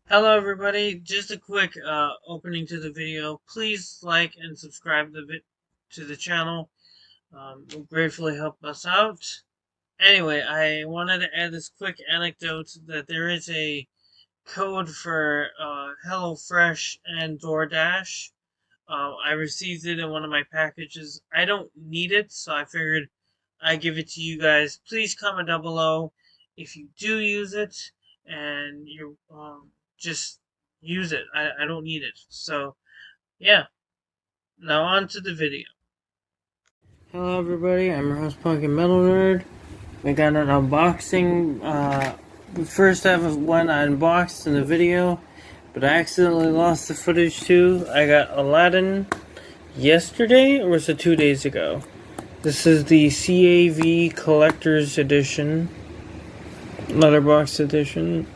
Hello everybody, just a quick opening to the video. Please like and subscribe to the channel. Will gratefully help us out. Anyway, I wanted to add this quick anecdote that there is a code for HelloFresh and DoorDash. I received it in one of my packages. I don't need it, so I figured I'd give it to you guys. Please comment down below if you do use it and you just use it. I don't need it. So, yeah. Now on to the video. Hello everybody, I'm your host Pumpkin Metal Nerd. We got an unboxing. First I have one unboxed in the video, but I accidentally lost the footage too. I got Aladdin yesterday, or was it 2 days ago? This is the CAV Collector's Edition, Letterbox Edition.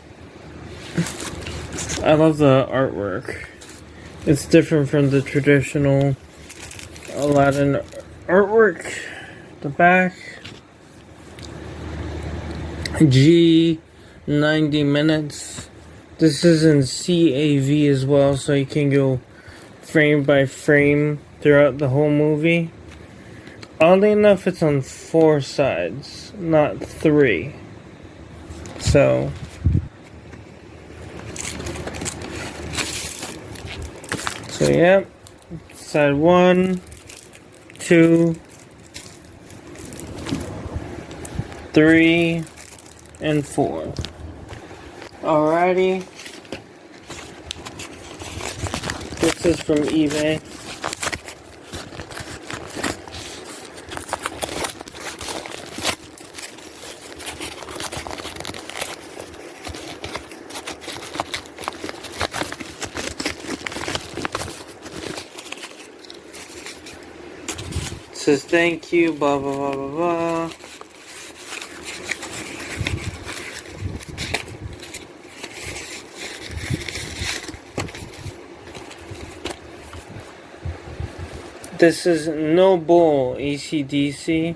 I love the artwork. It's different from the traditional Aladdin artwork. The back. G 90 minutes. This is in CAV as well, so you can go frame by frame throughout the whole movie. Oddly enough, it's on 4 sides, not 3. So, yeah. Side 1, 2, 3, and 4. Alrighty. This is from eBay. It says thank you, blah blah blah blah blah. This is No Bull AC/DC.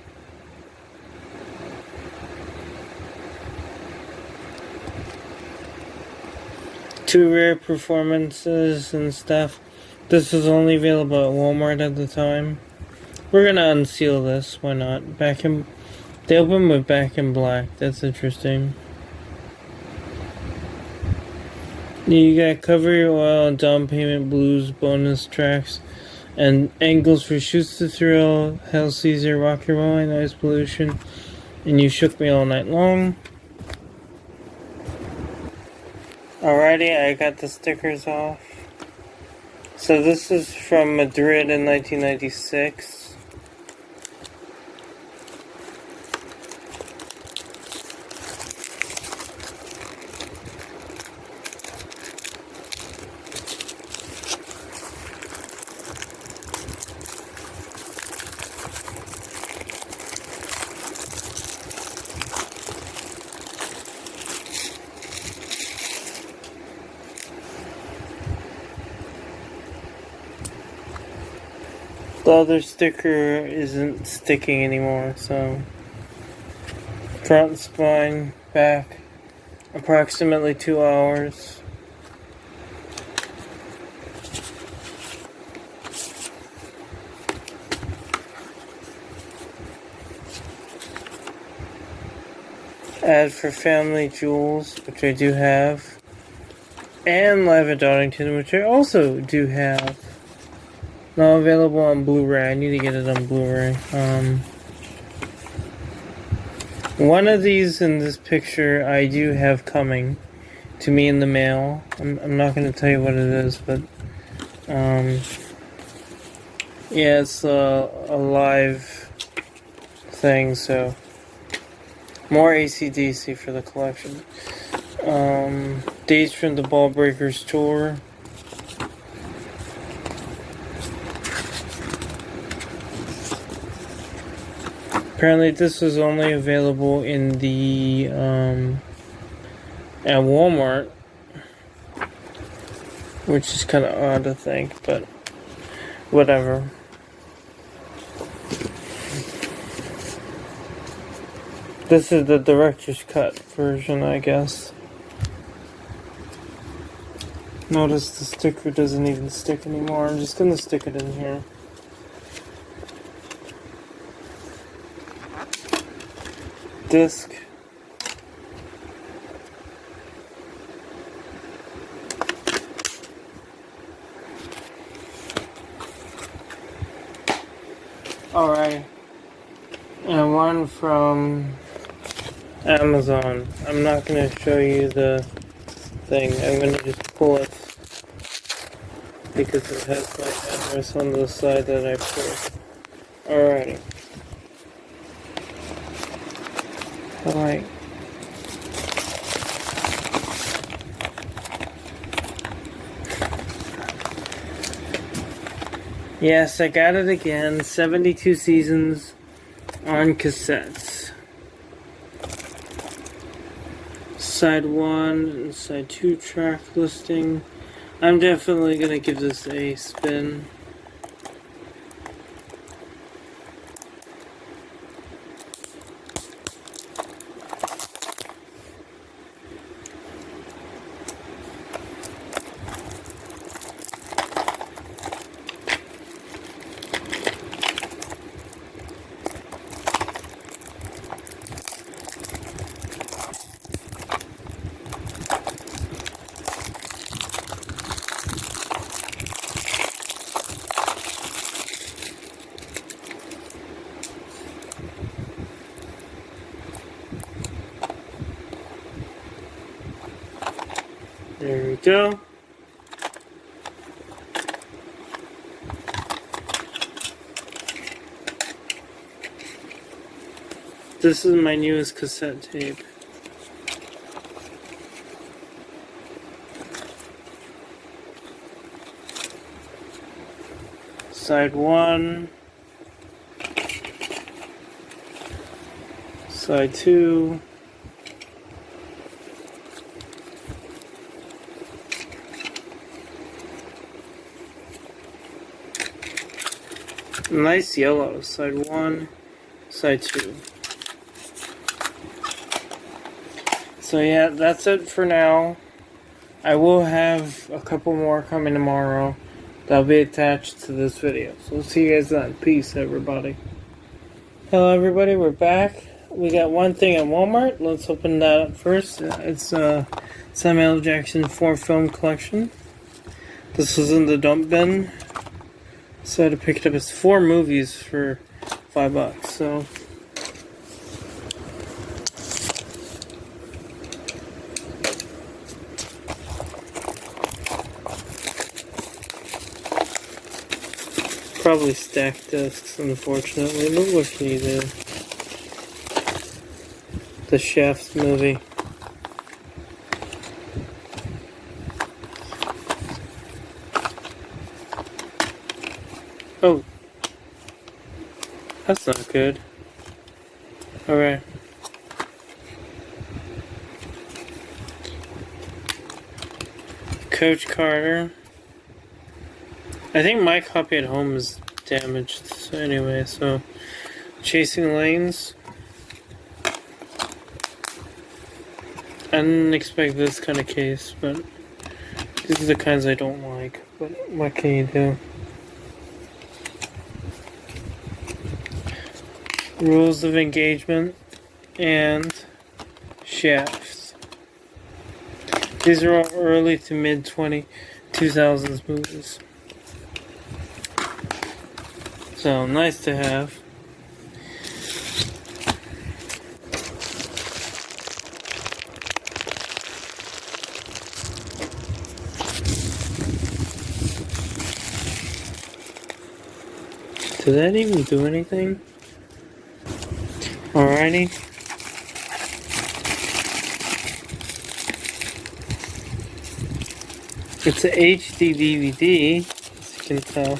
Two rare performances and stuff. This was only available at Walmart at the time. We're gonna unseal this. Why not? They open with Back in Black. That's interesting. You got Cover Your Oil, Down Payment Blues bonus tracks, and Angles for Shoots to Thrill, Hell Caesar, Rock Your Rolling, Noise Pollution, and You Shook Me All Night Long. Alrighty, I got the stickers off. So this is from Madrid in 1996. The other sticker isn't sticking anymore, so front spine, back, approximately 2 hours. Ad for Family Jewels, which I do have, and Live at Donington, which I also do have. Not available on Blu-ray. I need to get it on Blu-ray. One of these in this picture I do have coming to me in the mail. I'm not going to tell you what it is, but yeah, it's a live thing, so more AC/DC for the collection. Dates from the Ball Breakers tour. Apparently this was only available in the at Walmart, which is kind of odd to think, but whatever. This is the director's cut version, I guess. Notice the sticker doesn't even stick anymore. I'm just gonna stick it in here. Disc. Alright. And one from Amazon. I'm not gonna show you the thing. I'm gonna just pull it because it has my address on the side that I put. Alrighty. Alright. Yes, I got it again. 72 seasons on cassettes. Side 1 and side 2 track listing. I'm definitely gonna give this a spin. There we go. This is my newest cassette tape. Side 1. Side 2. Nice yellow. Side 1, side 2. So yeah, that's it for now. I will have a couple more coming tomorrow. That'll be attached to this video. So we'll see you guys then. Peace, everybody. Hello, everybody. We're back. We got one thing at Walmart. Let's open that up first. It's Samuel L. Jackson 4 film collection. This was in the dump bin. So I had to pick it up. It's 4 movies for $5. So probably stacked discs, unfortunately. But what can you do? The Shaft movie. Oh. That's not good. Alright. Coach Carter. I think my copy at home is damaged anyway, so Chasing Lanes. I didn't expect this kind of case, but these are the kinds I don't like. But what can you do? Rules of Engagement and Shafts. These are all early to mid 2000s movies. So nice to have. Did that even do anything? Alrighty. It's a HD DVD, as you can tell.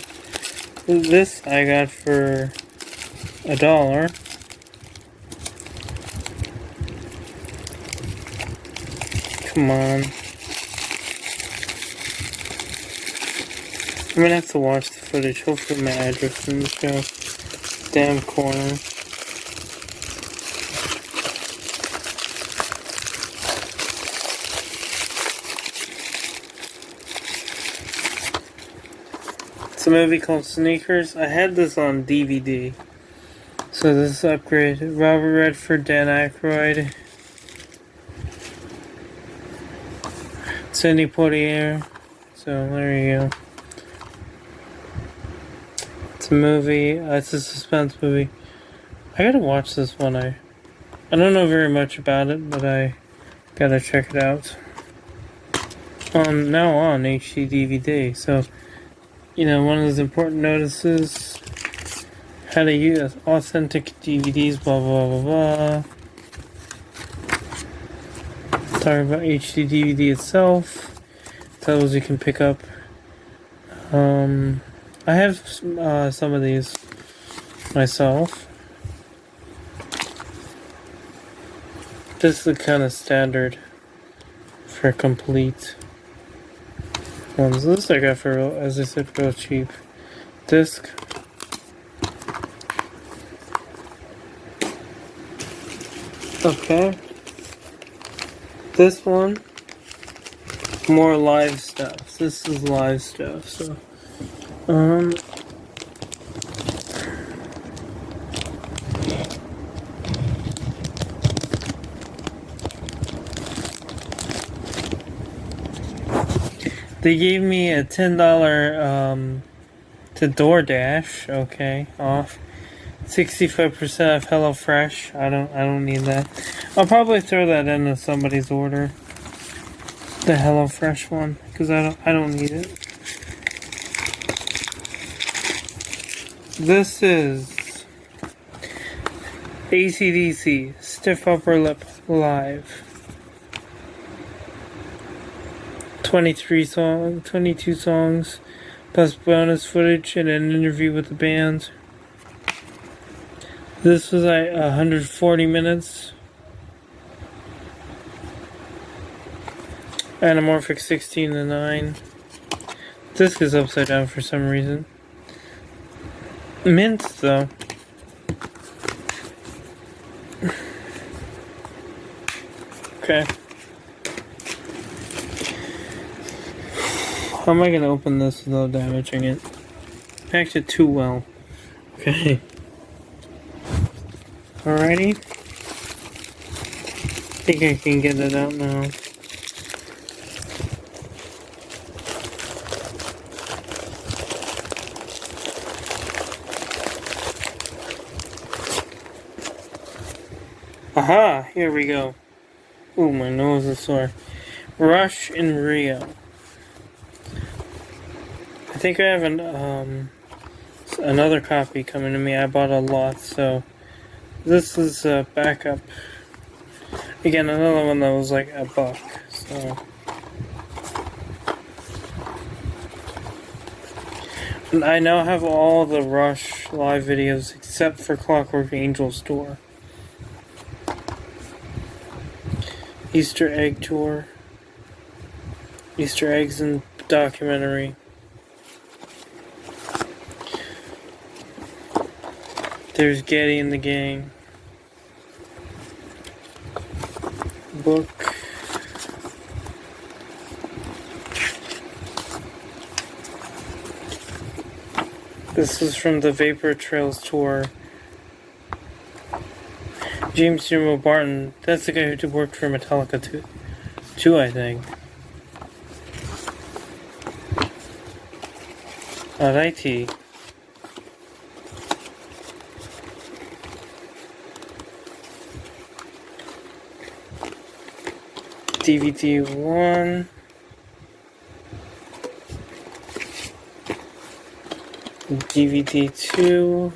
This I got for $1. Come on. I'm gonna have to watch the footage. Hopefully my address didn't show. Damn corner. It's a movie called Sneakers. I had this on DVD. So this is upgrade. Robert Redford, Dan Aykroyd, Sidney Poitier. So there you go. It's a movie. It's a suspense movie. I gotta watch this one. I don't know very much about it, but I gotta check it out. Now on HD DVD. So, you know, one of those important notices: how to use authentic DVDs. Blah blah blah blah. Talking about HD DVD itself. Titles you can pick up. I have some of these myself. This is the kind of standard for complete ones. This I got for, as I said, real cheap. Disc. Okay. This one, more live stuff. This is live stuff, so they gave me a $10 to DoorDash. Okay, off 65% of HelloFresh. I don't need that. I'll probably throw that into somebody's order. The HelloFresh one, because I don't need it. This is AC/DC Stiff Upper Lip Live. 22 songs, plus bonus footage and an interview with the band. This was 140 minutes. Anamorphic 16:9. Disc is upside down for some reason. Mint though. Okay. How am I gonna open this without damaging it? Packed it too well. Okay. Alrighty. I think I can get it out now. Aha! Here we go. Ooh, my nose is sore. Rush in Rio. I think I have another copy coming to me. I bought a lot, so this is a backup. Again, another one that was like $1. So, and I now have all the Rush live videos except for Clockwork Angel's tour. Easter Egg Tour. Easter Eggs and documentary. There's Getty and the Gang. Book. This is from the Vapor Trails tour. James Jimbo Barton, that's the guy who worked for Metallica too, I think. Alrighty. DVD 1. DVD 2.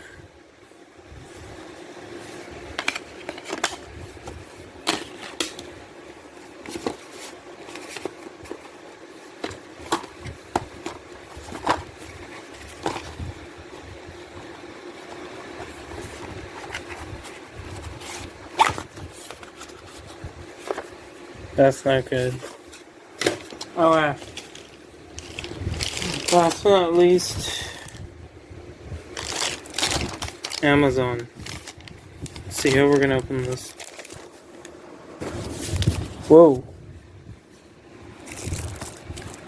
That's not good. Oh, last but not least, Amazon. Let's see how we're gonna open this. Whoa.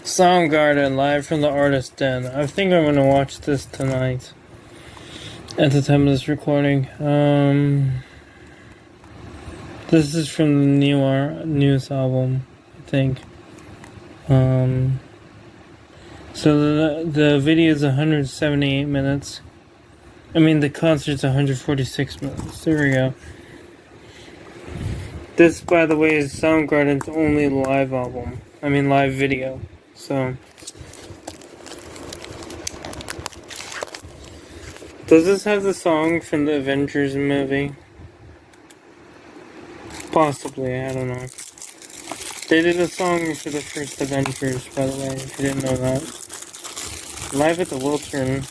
Soundgarden live from the Artist Den. I think I'm gonna watch this tonight. At the time of this recording, this is from the newest album, I think. So the video is 178 minutes. I mean, the concert's 146 minutes. There we go. This, by the way, is Soundgarden's only live album. I mean, live video. So, does this have the song from the Avengers movie? Possibly, I don't know. They did a song for the first Avengers, by the way, if you didn't know that. Live at the Wiltern.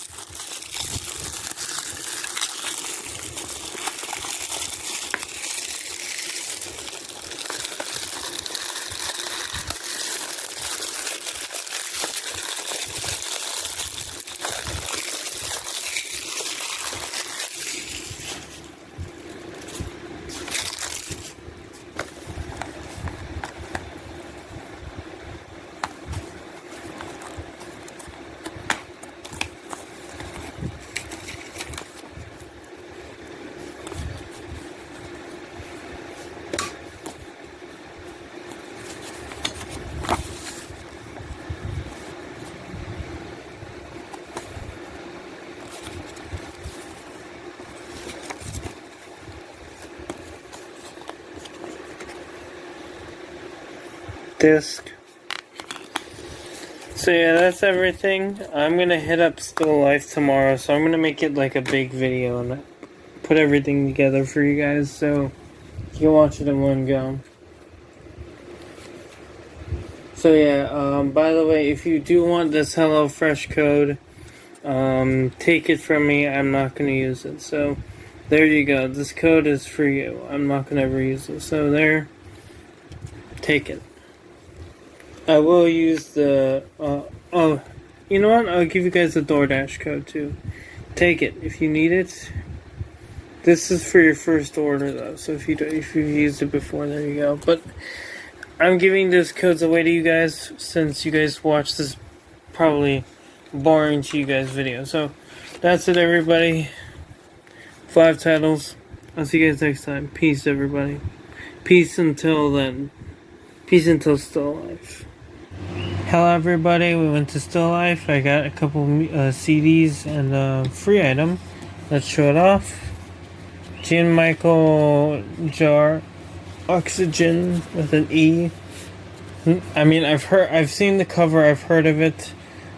Disc. So yeah, that's everything. I'm gonna hit up Still Life tomorrow, so I'm gonna make it like a big video and put everything together for you guys, so you can watch it in one go. So yeah, by the way, if you do want this HelloFresh code, take it from me. I'm not gonna use it. So there you go. This code is for you. I'm not gonna ever use it. So there, take it. I will use the, oh, you know what? I'll give you guys the DoorDash code too. Take it if you need it. This is for your first order though, so if you've used it before, there you go. But I'm giving those codes away to you guys since you guys watch this probably boring to you guys video. So that's it, everybody. 5 titles. I'll see you guys next time. Peace, everybody. Peace until then. Peace until Still Life. Hello everybody, we went to Still Life. I got a couple CDs and a free item. Let's show it off. Jean Michael Jar Oxygen with an E. I mean, I've seen the cover, I've heard of it,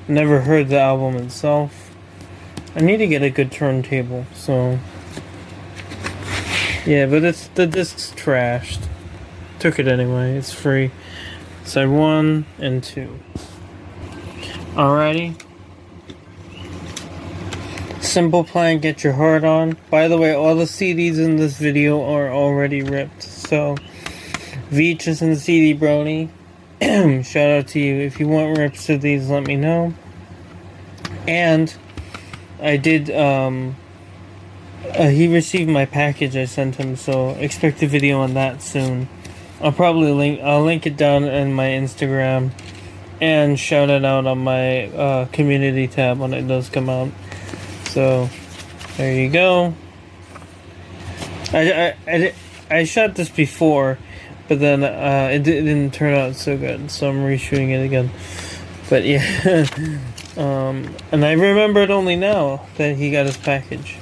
never heard the album itself. I need to get a good turntable, so yeah, but the disc's trashed. Took it anyway, it's free. Side 1 and 2. Alrighty. Simple Plan, Get Your Heart On. By the way, all the CDs in this video are already ripped. So, Veachus and CD Brony, shout out to you. If you want rips of these, let me know. And I did, he received my package I sent him, so expect a video on that soon. I'll link it down in my Instagram and shout it out on my community tab when it does come out. So there you go. I shot this before, but then it didn't turn out so good, so I'm reshooting it again. But yeah, and I remembered only now that he got his package.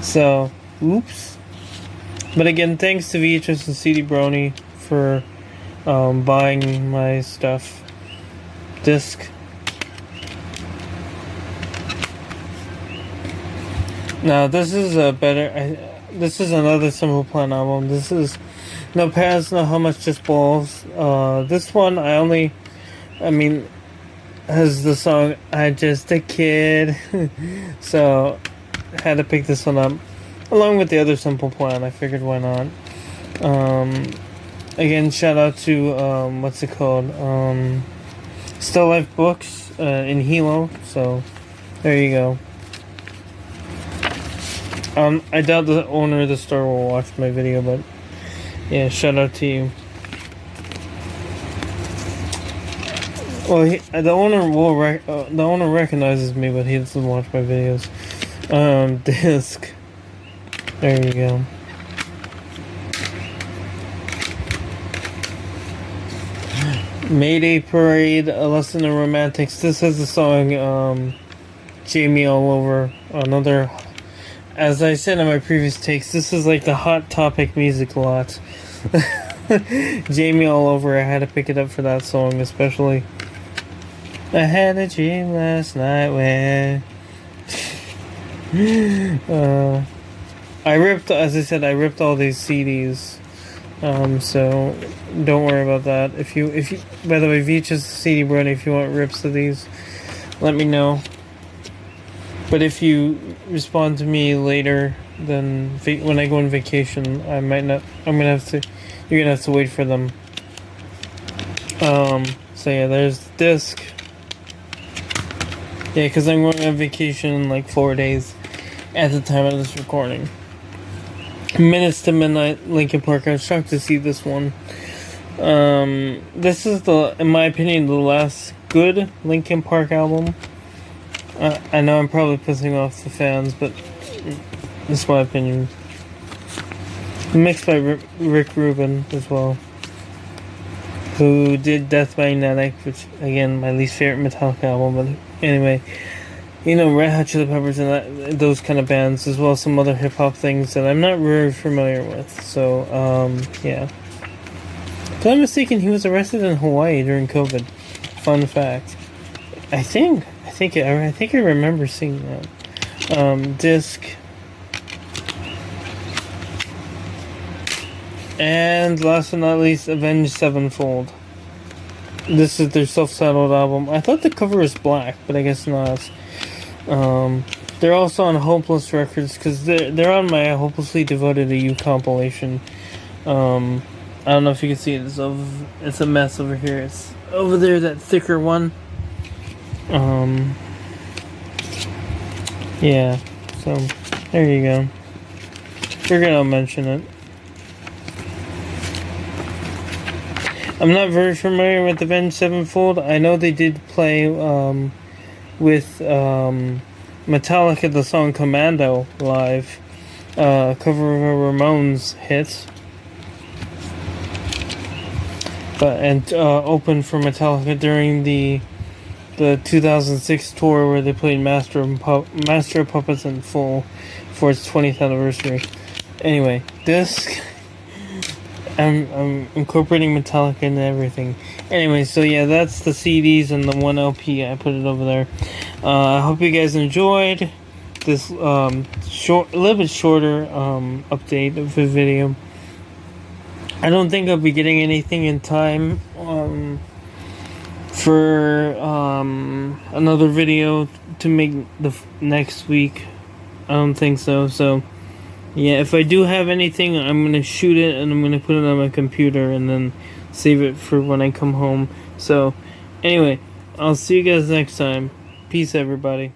So, oops. But again, thanks to Veachus and CD Brony for buying my stuff. Disc. Now this is a better. This is another Simple Plan album. This is no pads, no how much just balls. This one I mean, has the song "I Just a Kid," so I had to pick this one up. Along with the other Simple Plan, I figured why not. Again, shout out to, what's it called? Still Life Books in Hilo, so there you go. I doubt the owner of the store will watch my video, but yeah, shout out to you. Well, the owner will the owner recognizes me, but he doesn't watch my videos. Disc. There you go. Mayday Parade, A Lesson in Romantics. This is the song, Jamie All Over. Another, as I said in my previous takes, this is like the hot topic music lot. Jamie All Over, I had to pick it up for that song, especially. I had a dream last night when... I ripped, as I said, I ripped all these CDs. So don't worry about that. If you, by the way, Veach is CD Brody. If you want rips of these, let me know. But if you respond to me later, then when I go on vacation, I might not. I'm gonna have to. You're gonna have to wait for them. So yeah, there's Disc. Yeah, because I'm going on vacation in like 4 days at the time of this recording. Minutes to Midnight, Linkin Park. I was shocked to see this one. This is in my opinion, the last good Linkin Park album. I know I'm probably pissing off the fans, but this is my opinion. Mixed by Rick Rubin as well, who did Death Magnetic, which again my least favorite Metallica album. But anyway. You know, Red Hot Chili Peppers and those kind of bands, as well as some other hip-hop things that I'm not very familiar with. So, yeah. If I'm mistaken, he was arrested in Hawaii during COVID. Fun fact. I think I remember seeing that. Disc. And last but not least, Avenged Sevenfold. This is their self-titled album. I thought the cover was black, but I guess not. They're also on Hopeless Records because they're on my Hopelessly Devoted to You compilation. I don't know if you can see it. It's a mess over here. It's over there, that thicker one. Yeah. So there you go. Figured I'll mention it. I'm not very familiar with Avenged Sevenfold. I know they did play with Metallica the song Commando live, cover of a Ramones hit, and opened for Metallica during the 2006 tour where they played Master of Puppets in full for its 20th anniversary. Anyway, Disc. I'm incorporating Metallica into everything. Anyway, so yeah, that's the CDs and the one LP. I put it over there. I hope you guys enjoyed this a little bit shorter update of the video. I don't think I'll be getting anything in time for another video to make the next week. I don't think so. So. Yeah, if I do have anything, I'm going to shoot it and I'm going to put it on my computer and then save it for when I come home. So, anyway, I'll see you guys next time. Peace, everybody.